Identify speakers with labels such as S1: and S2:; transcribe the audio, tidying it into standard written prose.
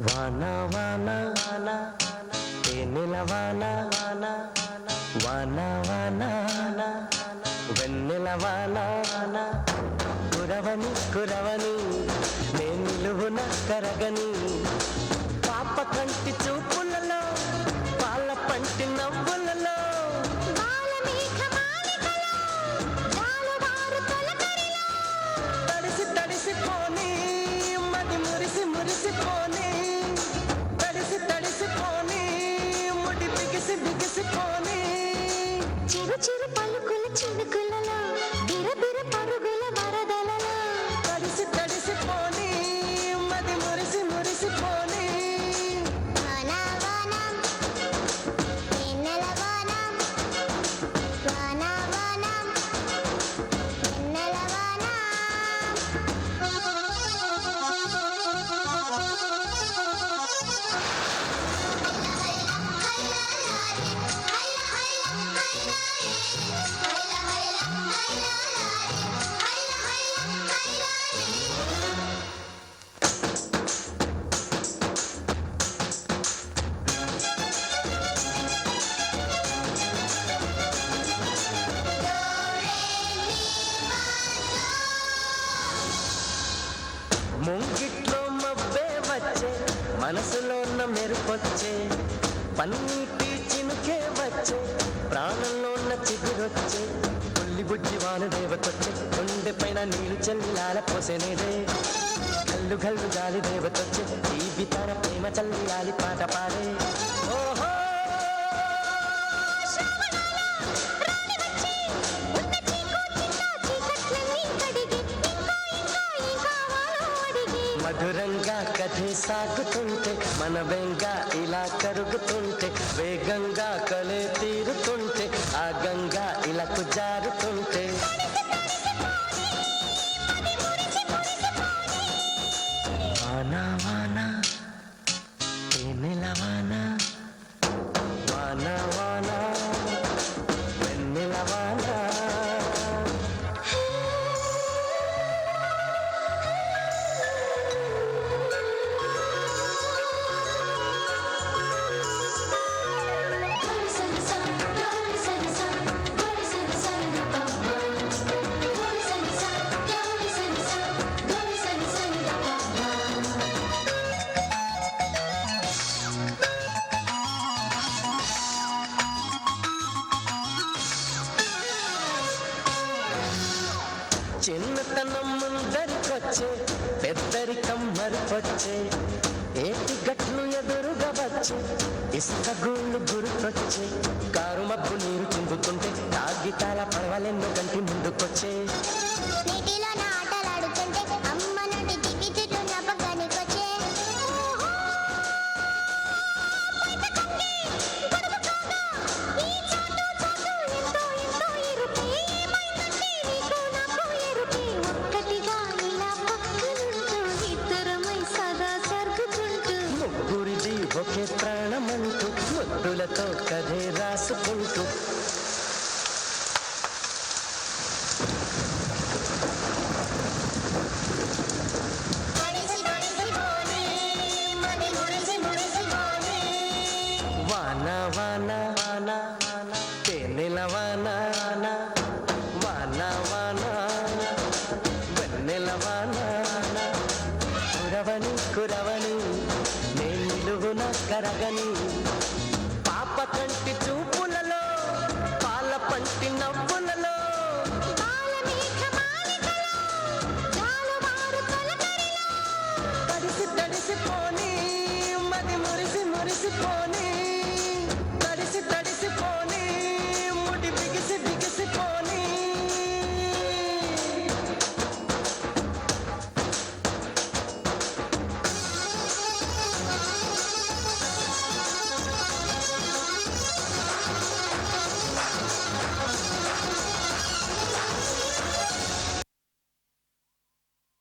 S1: వాన వాన వాన తేనెల వాన వాన వాన వాన వెన్నెల వాన వాన కురవని కురవని నే నిలువున కరగని పాప కంటి చూపులలో పాల పంటి నవ్వులలో తడిసి తడిసిపోని మది మురిసి మురిసిపోని తడిసి తడిసిపోని ముడి బిగిసి బిగిసిపోని
S2: చిరు చిరు పలుకుల చినుకులలో బిరబిర పరుగుల వరదలలో
S1: తడిసి తడిసిపోని మది మురిసి మురిసిపోని
S2: వాన వాన వెన్నెల వాన వాన వాన వెన్నెల వాన
S1: ముంగిట్లో మబ్బే వచ్చే మనసులోన మెరుపొచ్చే పన్నీటి చినుకే వచ్చే ప్రాణంలోన చిగురొచ్చే పుల్లి బుజ్జి వాన దేవతొచ్చే గుండె పైన నీళ్లు చల్లిలాల పోసేనేదే గల్లు గల్లు గాలి దేవతొచ్చే ఈ బితార ప్రేమ చల్లిలాలి పాట పాడే ఓహో మధురంగా కథే సాగుతుంటే మన బెంగా ఇలా కరుగుతుంటే వేగంగా కలే తీరుతుంటే ఆ గంగా ఇలా జారుతుంటే వాన వాన తేనెల వాన వాన వాన వెన్నెల వాన చిన్నతనం ముందరికొచ్చే పెద్దరికం మరిపొచ్చే ఏటి గట్లు ఎదురుగా వచ్చే ఇసుక గూళ్ళు గుర్తొచ్చే కారు మబ్బు నీరు చిందుతుంటే తాగితాల పర్వాలెన్నో గంటి ముందుకొచ్చే
S2: నీటిలో ఆటలాడుతుంటే అమ్మ నుండి దివి చుట్టూ నపగానికొచ్చే
S1: ముగ్గురిది ఒకే ప్రాణమంటూ ముద్దులతో కథే రాసుకుంటూ వాన వాన వాన తేనెల వాన వాన వాన వెన్నెల వాన కురవని కురవని